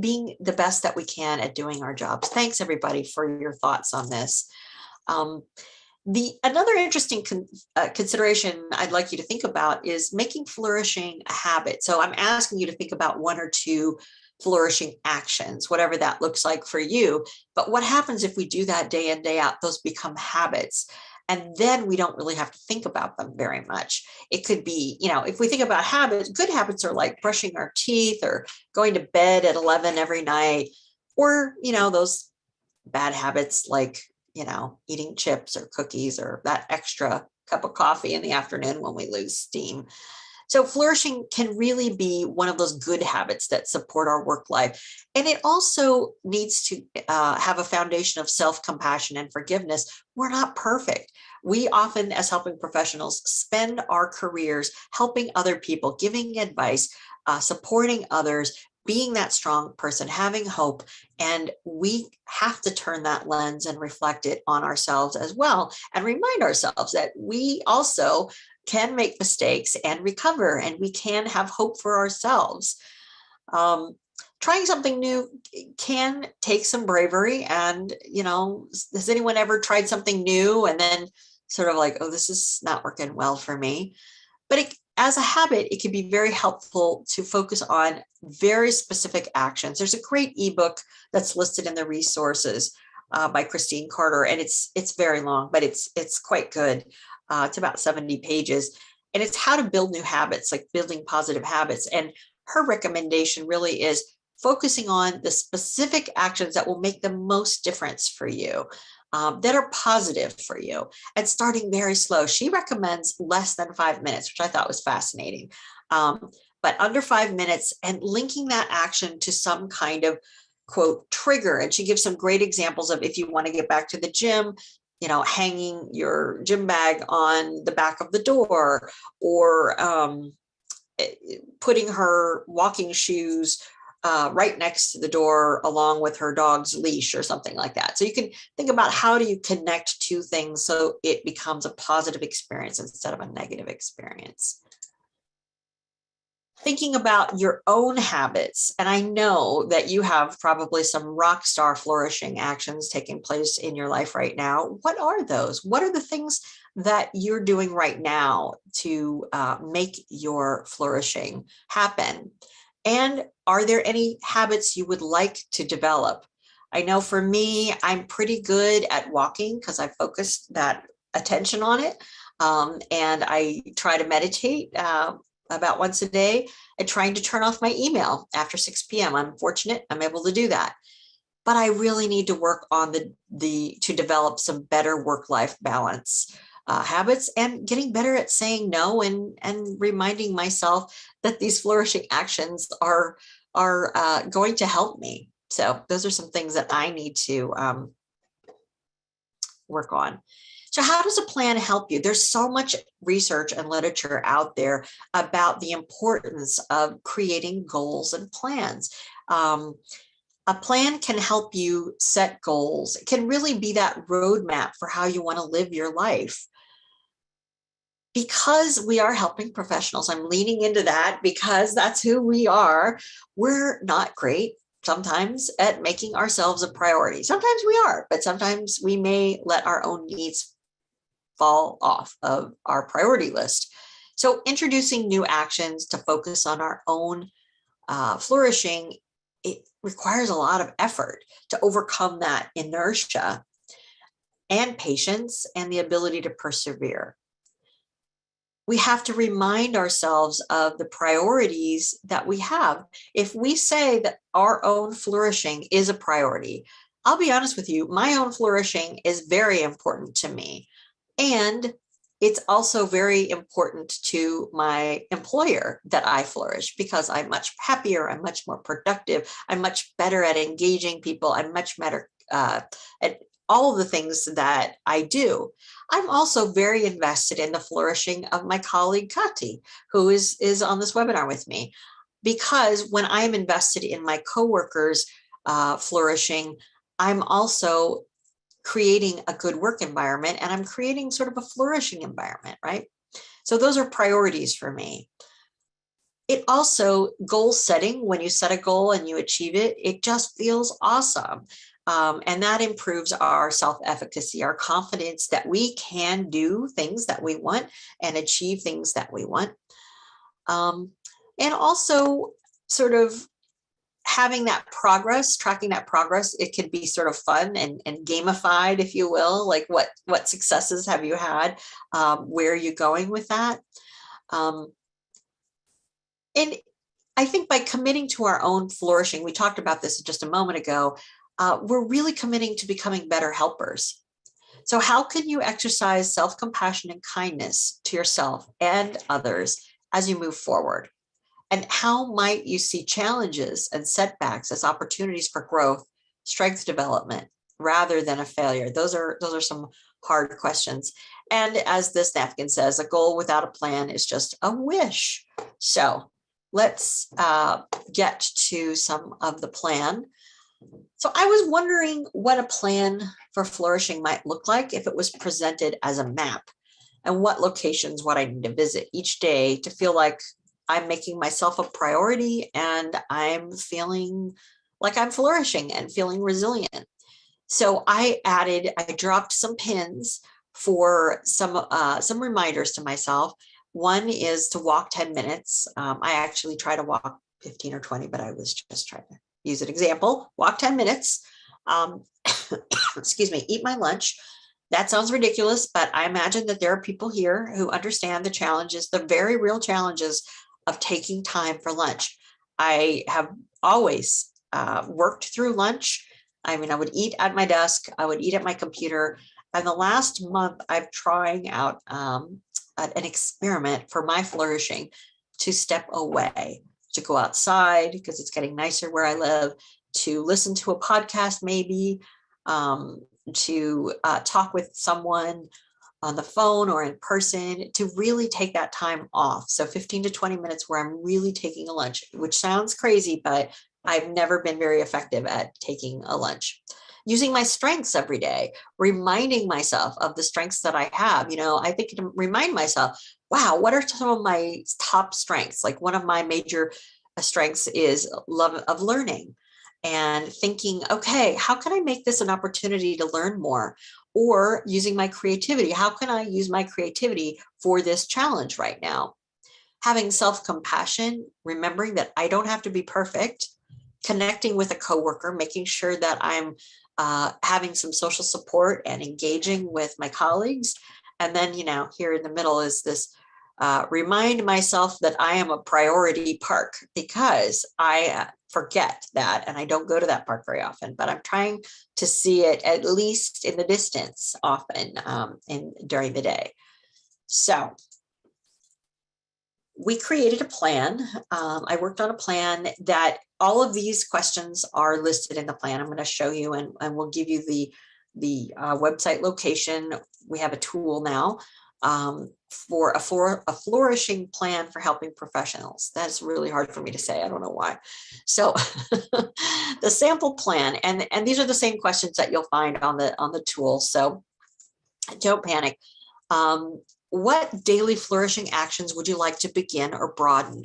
being the best that we can at doing our jobs. Thanks everybody for your thoughts on this. Another interesting consideration I'd like you to think about is making flourishing a habit. So I'm asking you to think about one or two flourishing actions, whatever that looks like for you. But what happens if we do that day in, day out? Those become habits. And then we don't really have to think about them very much. It could be, if we think about habits, good habits are like brushing our teeth or going to bed at 11 every night, or, those bad habits like, eating chips or cookies or that extra cup of coffee in the afternoon when we lose steam. So flourishing can really be one of those good habits that support our work life. And it also needs to have a foundation of self-compassion and forgiveness. We're not perfect. We often, as helping professionals, spend our careers helping other people, giving advice, supporting others, being that strong person, having hope. And we have to turn that lens and reflect it on ourselves as well, and remind ourselves that we also can make mistakes and recover, and we can have hope for ourselves. Trying something new can take some bravery. And, has anyone ever tried something new and then sort of like, oh, this is not working well for me? But as a habit, it can be very helpful to focus on very specific actions. There's a great ebook that's listed in the resources by Christine Carter, and it's very long, but it's quite good. It's about 70 pages, and it's how to build new habits, like building positive habits. And her recommendation really is focusing on the specific actions that will make the most difference for you, that are positive for you, and starting very slow. She recommends less than 5 minutes, which I thought was fascinating, but under 5 minutes, and linking that action to some kind of quote trigger. And she gives some great examples of, if you want to get back to the gym, hanging your gym bag on the back of the door, or putting her walking shoes right next to the door along with her dog's leash or something like that. So you can think about, how do you connect two things so it becomes a positive experience instead of a negative experience. Thinking about your own habits. And I know that you have probably some rock star flourishing actions taking place in your life right now. What are those? What are the things that you're doing right now to make your flourishing happen? And are there any habits you would like to develop? I know for me, I'm pretty good at walking because I focused that attention on it. And I try to meditate about once a day, and trying to turn off my email after 6 p.m. I'm fortunate I'm able to do that. But I really need to work on to develop some better work-life balance. habits, and getting better at saying no, and reminding myself that these flourishing actions are going to help me. So those are some things that I need to work on. So how does a plan help you? There's so much research and literature out there about the importance of creating goals and plans. A plan can help you set goals. It can really be that roadmap for how you want to live your life. Because we are helping professionals, I'm leaning into that because that's who we are. We're not great sometimes at making ourselves a priority. Sometimes we are, but sometimes we may let our own needs fall off of our priority list. So introducing new actions to focus on our own flourishing, it requires a lot of effort to overcome that inertia and patience and the ability to persevere. We have to remind ourselves of the priorities that we have. If we say that our own flourishing is a priority, I'll be honest with you, my own flourishing is very important to me. And it's also very important to my employer that I flourish, because I'm much happier, I'm much more productive, I'm much better at engaging people, I'm much better at all of the things that I do. I'm also very invested in the flourishing of my colleague Kati, who is on this webinar with me, because when I'm invested in my coworkers' flourishing, I'm also creating a good work environment, and I'm creating sort of a flourishing environment, right? So those are priorities for me. It also, goal setting, when you set a goal and you achieve it, it just feels awesome. And that improves our self-efficacy, our confidence that we can do things that we want and achieve things that we want. And also sort of having that progress, tracking that progress, it can be sort of fun and gamified, if you will, like what successes have you had? Where are you going with that? And I think by committing to our own flourishing, we talked about this just a moment ago, we're really committing to becoming better helpers. So how can you exercise self-compassion and kindness to yourself and others as you move forward? And how might you see challenges and setbacks as opportunities for growth, strength development, rather than a failure? Those are some hard questions. And as this napkin says, a goal without a plan is just a wish. So let's get to some of the plan. So I was wondering what a plan for flourishing might look like if it was presented as a map, and what locations what I need to visit each day to feel like I'm making myself a priority and I'm feeling like I'm flourishing and feeling resilient. So I dropped some pins for some reminders to myself. One is to walk 10 minutes. I actually try to walk 15 or 20, but I was just trying to use an example. Walk 10 minutes, excuse me, eat my lunch. That sounds ridiculous, but I imagine that there are people here who understand the challenges, the very real challenges of taking time for lunch. I have always worked through lunch. I mean, I would eat at my desk, I would eat at my computer. And the last month, I'm trying out an experiment for my flourishing to step away, to go outside because it's getting nicer where I live, to listen to a podcast maybe, to talk with someone on the phone or in person, to really take that time off. So 15 to 20 minutes where I'm really taking a lunch, which sounds crazy, but I've never been very effective at taking a lunch. Using my strengths every day, reminding myself of the strengths that I have. I think to remind myself, wow, what are some of my top strengths? Like one of my major strengths is love of learning, and thinking, okay, how can I make this an opportunity to learn more? Or using my creativity, how can I use my creativity for this challenge right now? Having self-compassion, remembering that I don't have to be perfect, connecting with a coworker, making sure that I'm having some social support and engaging with my colleagues. And then, here in the middle is this remind myself that I am a priority park, because I forget that, and I don't go to that park very often, but I'm trying to see it at least in the distance often during the day. So we created a plan. I worked on a plan that all of these questions are listed in the plan. I'm going to show you, and we'll give you the website location. We have a tool now for a flourishing plan for helping professionals. That's really hard for me to say. I don't know why. So the sample plan, and these are the same questions that you'll find on the tool. So don't panic. What daily flourishing actions would you like to begin or broaden?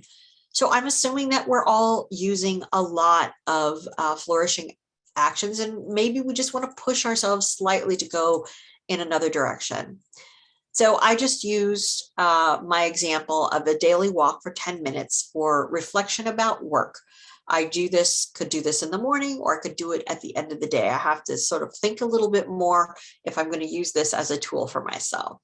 So I'm assuming that we're all using a lot of flourishing actions, and maybe we just want to push ourselves slightly to go in another direction. So I just used my example of a daily walk for 10 minutes for reflection about work. I could do this in the morning, or I could do it at the end of the day. I have to sort of think a little bit more if I'm going to use this as a tool for myself.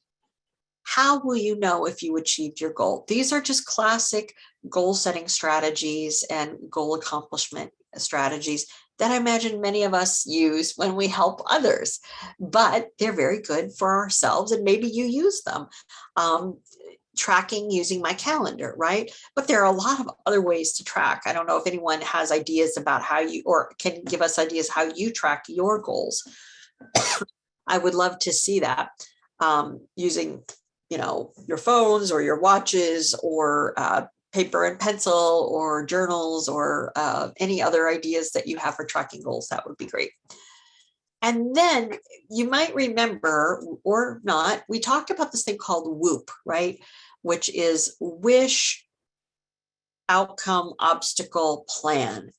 How will you know if you achieved your goal? These are just classic goal setting strategies and goal accomplishment strategies that I imagine many of us use when we help others, but they're very good for ourselves, and maybe you use them. Tracking using my calendar, right? But there are a lot of other ways to track. I don't know if anyone has ideas about how you, or can give us ideas how you track your goals. I would love to see that using your phones or your watches, or paper and pencil, or journals, or any other ideas that you have for tracking goals. That would be great. And then you might remember, or not, we talked about this thing called WOOP, right? Which is Wish, Outcome, Obstacle, Plan.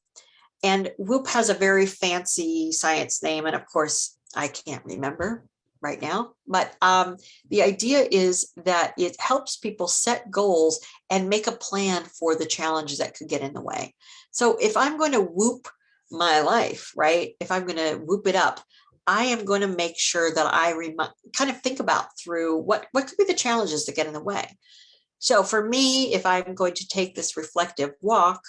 And WOOP has a very fancy science name, and of course, I can't remember right now, but the idea is that it helps people set goals and make a plan for the challenges that could get in the way. So if I'm going to WOOP my life, right? If I'm going to WOOP it up, I am going to make sure that I kind of think about through what could be the challenges that get in the way. So for me, if I'm going to take this reflective walk,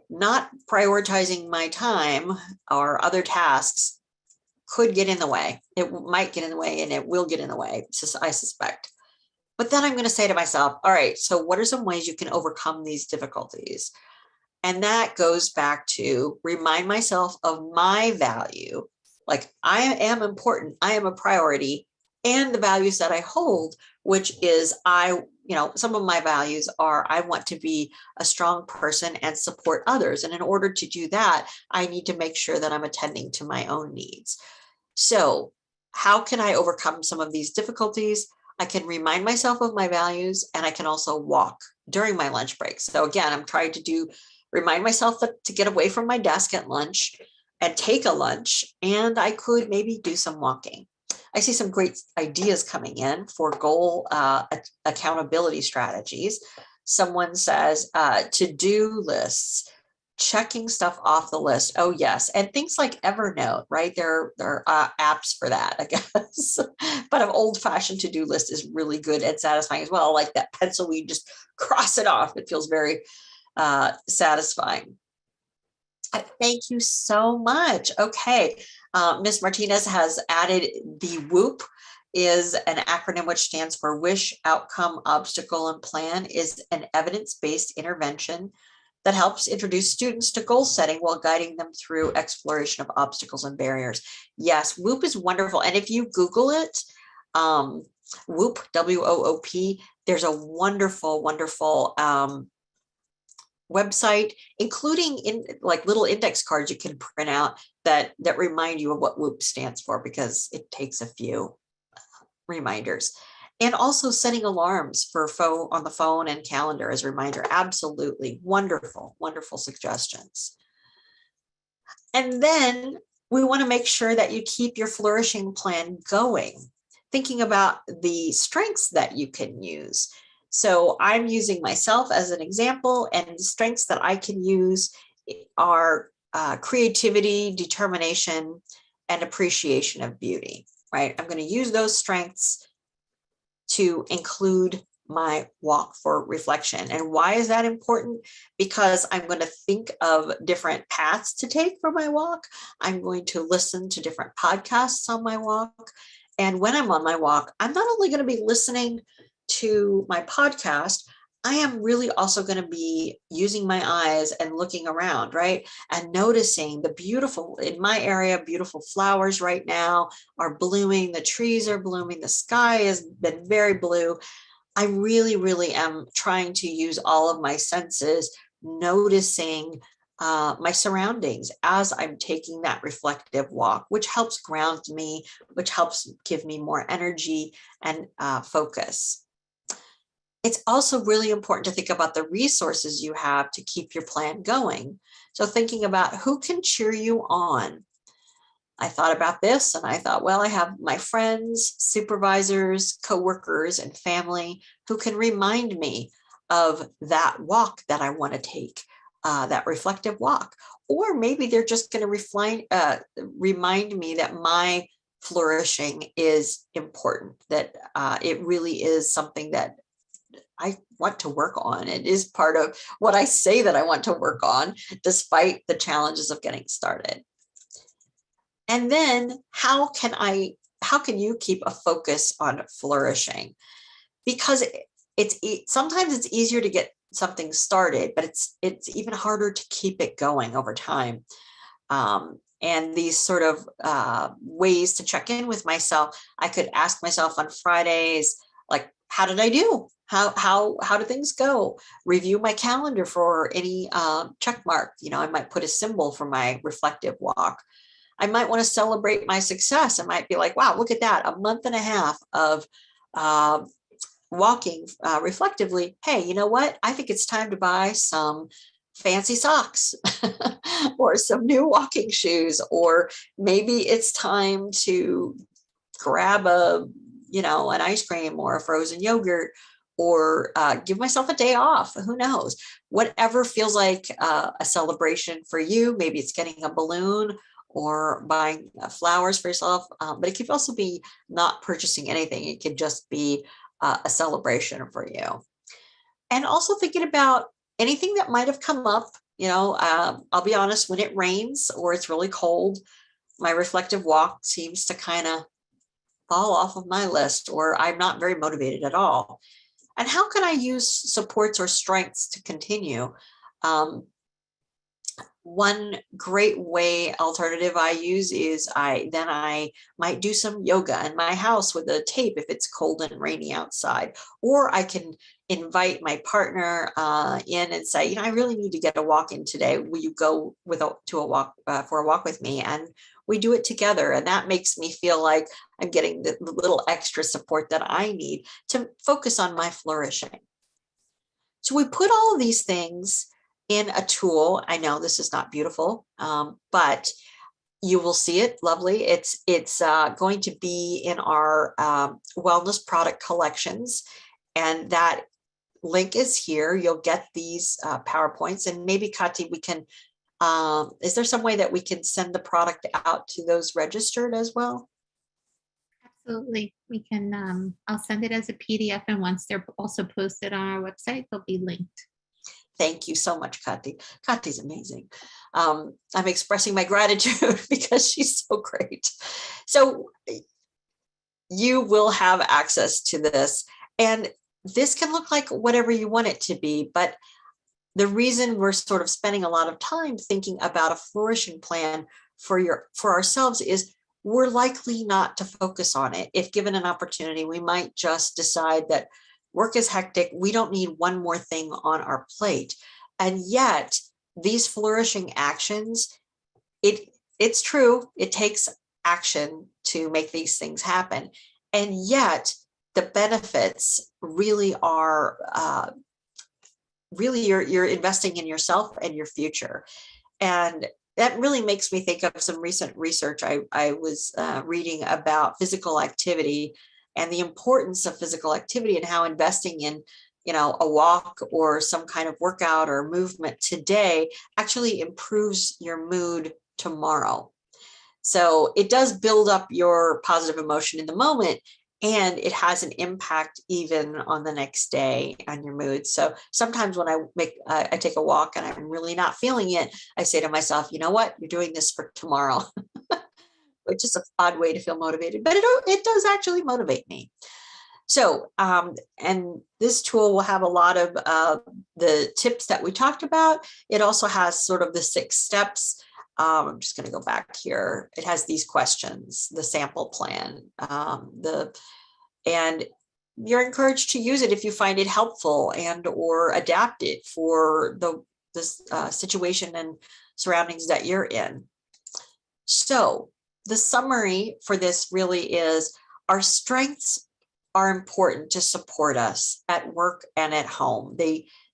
not prioritizing my time or other tasks could get in the way. It might get in the way, and it will get in the way, I suspect. But then I'm going to say to myself, all right, so what are some ways you can overcome these difficulties? And that goes back to remind myself of my value. Like, I am important, I am a priority, and the values that I hold, which is some of my values are I want to be a strong person and support others. And in order to do that, I need to make sure that I'm attending to my own needs. So how can I overcome some of these difficulties? I can remind myself of my values, and I can also walk during my lunch break. So again, I'm trying to remind myself to get away from my desk at lunch and take a lunch, and I could maybe do some walking. I see some great ideas coming in for goal accountability strategies. Someone says to-do lists, checking stuff off the list. Oh, yes. And things like Evernote, right? There are apps for that, I guess. But an old-fashioned to-do list is really good and satisfying as well. Like that pencil, we just cross it off. It feels very satisfying. Thank you so much. Okay. Ms. Martinez has added the WOOP is an acronym which stands for Wish, Outcome, Obstacle, and Plan, is an evidence-based intervention that helps introduce students to goal setting while guiding them through exploration of obstacles and barriers. Yes, WOOP is wonderful. And if you Google it, WOOP, W-O-O-P, there's a wonderful, wonderful website, including in like little index cards you can print out that remind you of what WOOP stands for, because it takes a few reminders. And also setting alarms for on the phone and calendar as a reminder. Absolutely wonderful, wonderful suggestions. And then we want to make sure that you keep your flourishing plan going, thinking about the strengths that you can use. So I'm using myself as an example, and the strengths that I can use are creativity, determination, and appreciation of beauty, right? I'm going to use those strengths to include my walk for reflection. And why is that important? Because I'm going to think of different paths to take for my walk. I'm going to listen to different podcasts on my walk. And when I'm on my walk, I'm not only going to be listening to my podcast, I am really also going to be using my eyes and looking around, right? And noticing the beautiful, in my area, beautiful flowers right now are blooming. The trees are blooming. The sky has been very blue. I really, really am trying to use all of my senses, noticing my surroundings as I'm taking that reflective walk, which helps ground me, which helps give me more energy and focus. It's also really important to think about the resources you have to keep your plan going. So thinking about who can cheer you on. I thought about this and I thought, well, I have my friends, supervisors, coworkers, and family who can remind me of that walk that I want to take, that reflective walk. Or maybe they're just going to remind me that my flourishing is important, that it really is something that I want to work on. It is part of what I say that I want to work on, despite the challenges of getting started. And then how can you keep a focus on flourishing? Because sometimes it's easier to get something started, but it's even harder to keep it going over time. And these sort of ways to check in with myself, I could ask myself on Fridays, like, how did I do? How do things go? Review my calendar for any check mark. I might put a symbol for my reflective walk. I might want to celebrate my success. I might be like, wow, look at that, a month and a half of walking reflectively. Hey, you know what? I think it's time to buy some fancy socks or some new walking shoes, or maybe it's time to grab an ice cream or a frozen yogurt, or give myself a day off. Who knows? Whatever feels like a celebration for you. Maybe it's getting a balloon or buying flowers for yourself. But it could also be not purchasing anything. It could just be a celebration for you. And also thinking about anything that might have come up. I'll be honest, when it rains or it's really cold, my reflective walk seems to kind of fall off of my list, or I'm not very motivated at all. And how can I use supports or strengths to continue? One great alternative I use is I might do some yoga in my house with a tape if it's cold and rainy outside, or I can invite my partner in and say, I really need to get a walk in today. Will you go for a walk with me? And we do it together. And that makes me feel like I'm getting the little extra support that I need to focus on my flourishing. So we put all of these things in a tool. I know this is not beautiful, but you will see it lovely. It's going to be in our wellness product collections, and that link is here. You'll get these PowerPoints, and maybe Kati, we can. Is there some way that we can send the product out to those registered as well? Absolutely. We can, I'll send it as a PDF, and once they're also posted on our website, they'll be linked. Thank you so much, Kati. Kati's amazing. I'm expressing my gratitude because she's so great. So you will have access to this, and this can look like whatever you want it to be, but the reason we're sort of spending a lot of time thinking about a flourishing plan for ourselves is we're likely not to focus on it. If given an opportunity, we might just decide that work is hectic. We don't need one more thing on our plate. And yet these flourishing actions, it's true, it takes action to make these things happen. And yet the benefits really are, you're investing in yourself and your future. And that really makes me think of some recent research. I was reading about physical activity and the importance of physical activity, and how investing in, a walk or some kind of workout or movement today actually improves your mood tomorrow. So it does build up your positive emotion in the moment, and it has an impact even on the next day on your mood. So sometimes when I take a walk and I'm really not feeling it, I say to myself, you know what, you're doing this for tomorrow, which is an odd way to feel motivated, but it does actually motivate me. So, and this tool will have a lot of the tips that we talked about. It also has sort of the 6 steps. I'm just going to go back here. It has these questions, the sample plan, and you're encouraged to use it if you find it helpful and or adapt it for this situation and surroundings that you're in. So the summary for this really is our strengths are important to support us at work and at home.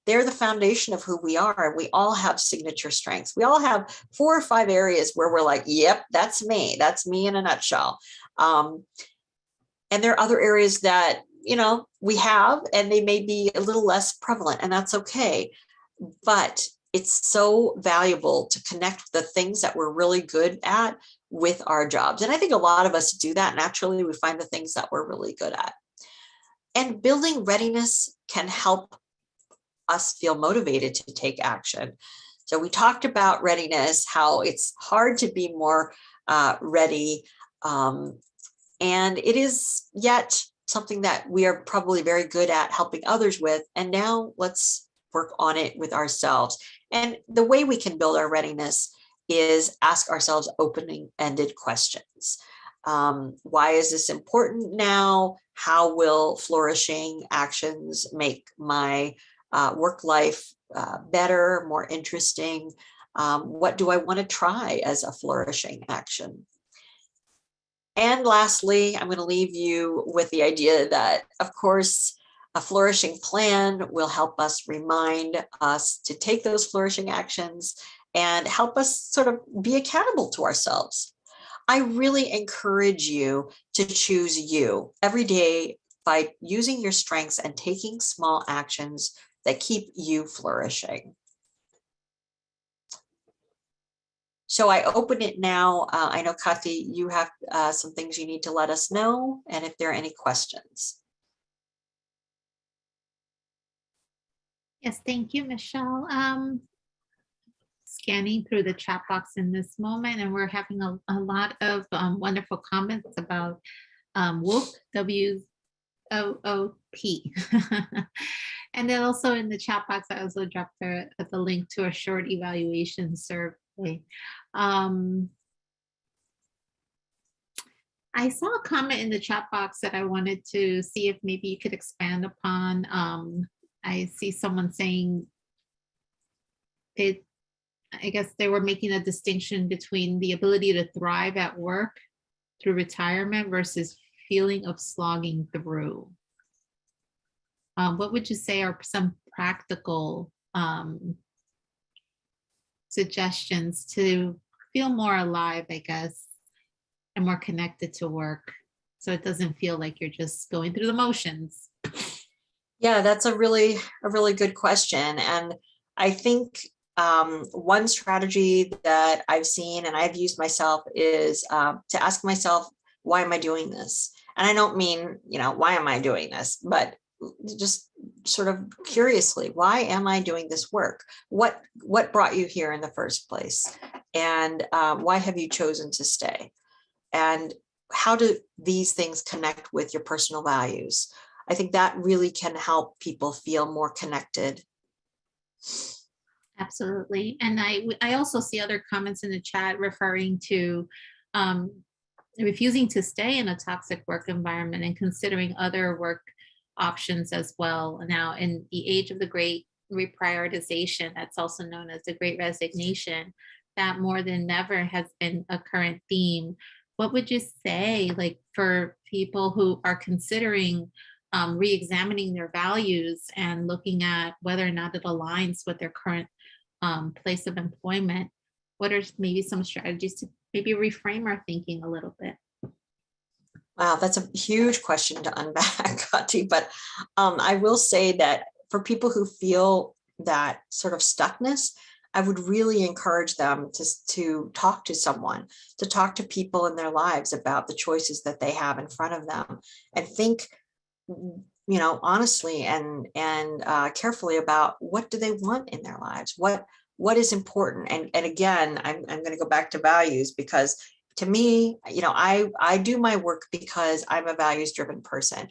They're the foundation of who we are. We all have signature strengths. We all have 4 or 5 areas where we're like, yep, that's me. That's me in a nutshell. And there are other areas that, we have, and they may be a little less prevalent, and that's okay. But it's so valuable to connect the things that we're really good at with our jobs. And I think a lot of us do that naturally. We find the things that we're really good at. And building readiness can help us feel motivated to take action. So we talked about readiness, how it's hard to be more ready. And it is yet something that we are probably very good at helping others with. And now let's work on it with ourselves. And the way we can build our readiness is ask ourselves open-ended questions. Why is this important now? How will flourishing actions make my work life better, more interesting? What do I want to try as a flourishing action? And lastly, I'm going to leave you with the idea that, of course, a flourishing plan will help us remind us to take those flourishing actions and help us sort of be accountable to ourselves. I really encourage you to choose you every day by using your strengths and taking small actions that keep you flourishing. So I open it now. I know, Kati, you have some things you need to let us know, and if there are any questions. Yes, thank you, Michelle. Scanning through the chat box in this moment, and we're having a lot of wonderful comments about WOOP, W-O-O-P. And then also in the chat box, I also dropped the link to a short evaluation survey. I saw a comment in the chat box that I wanted to see if maybe you could expand upon. I see someone saying I guess they were making a distinction between the ability to thrive at work through retirement versus feeling of slogging through. What would you say are some practical suggestions to feel more alive, I guess, and more connected to work, so it doesn't feel like you're just going through the motions? Yeah, that's a really good question. And I think one strategy that I've seen and I've used myself is to ask myself, why am I doing this? And I don't mean, why am I doing this, but just sort of curiously, why am I doing this work? What brought you here in the first place? And why have you chosen to stay? And how do these things connect with your personal values? I think that really can help people feel more connected. Absolutely. And I also see other comments in the chat referring to refusing to stay in a toxic work environment and considering other work options as well. Now, in the age of the great reprioritization, that's also known as the great resignation, that more than ever has been a current theme. What would you say, like, for people who are considering re-examining their values and looking at whether or not it aligns with their current place of employment? What are maybe some strategies to maybe reframe our thinking a little bit? Wow, that's a huge question to unpack, Kati. But I will say that for people who feel that sort of stuckness, I would really encourage them to talk to someone, to talk to people in their lives about the choices that they have in front of them, and think, honestly and carefully about what do they want in their lives, what is important. And again, I'm going to go back to values, because to me, I do my work because I'm a values driven person.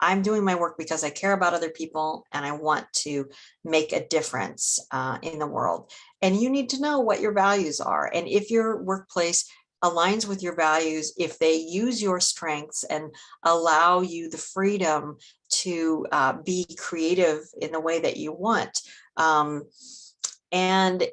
I'm doing my work because I care about other people and I want to make a difference in the world. And you need to know what your values are. And if your workplace aligns with your values, if they use your strengths and allow you the freedom to be creative in the way that you want. And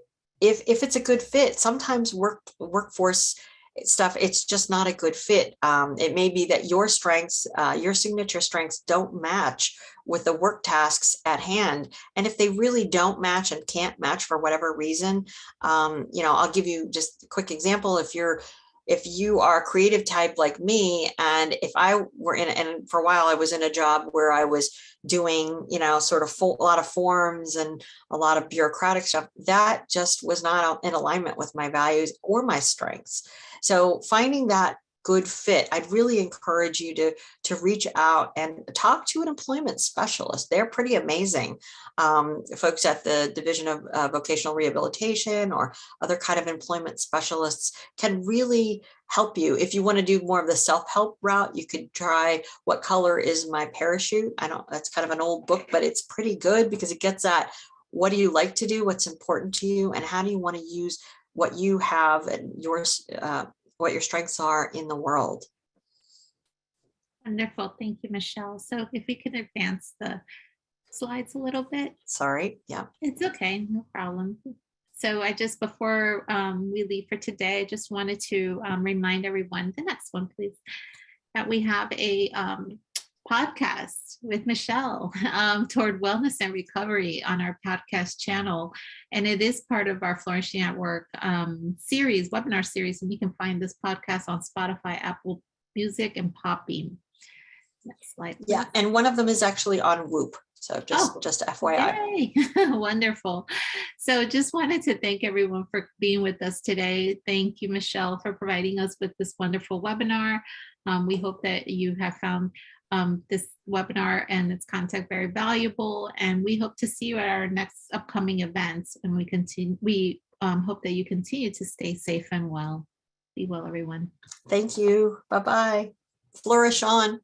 if it's a good fit, sometimes workforce stuff, it's just not a good fit. It may be that your strengths, your signature strengths don't match with the work tasks at hand. And if they really don't match and can't match for whatever reason, I'll give you just a quick example. If you are a creative type like me, and if I were and for a while I was in a job where I was doing, sort of a lot of forms and a lot of bureaucratic stuff, that just was not in alignment with my values or my strengths. So finding that good fit, I'd really encourage you to reach out and talk to an employment specialist. They're pretty amazing. Folks at the Division of Vocational Rehabilitation or other kind of employment specialists can really help you. If you want to do more of the self-help route, you could try What Color Is My Parachute? That's kind of an old book, but it's pretty good because it gets at what do you like to do, what's important to you, and how do you want to use what you have and what your strengths are in the world. Wonderful. Thank you, Michelle. So if we could advance the slides a little bit. Sorry. Yeah. It's okay. No problem. So before we leave for today, I just wanted to remind everyone, the next one, please, that we have a podcast with Michelle toward wellness and recovery on our podcast channel. And it is part of our Flourishing at Work webinar series. And you can find this podcast on Spotify, Apple Music, and Podbean. Next slide, please. Yeah, and one of them is actually on Whoop. So just FYI. Yay. Wonderful. So just wanted to thank everyone for being with us today. Thank you, Michelle, for providing us with this wonderful webinar. We hope that you have found this webinar and its content very valuable, and we hope to see you at our next upcoming events. And we hope that you continue to stay safe and well. Be well, everyone. Thank you. Bye-bye. Flourish on.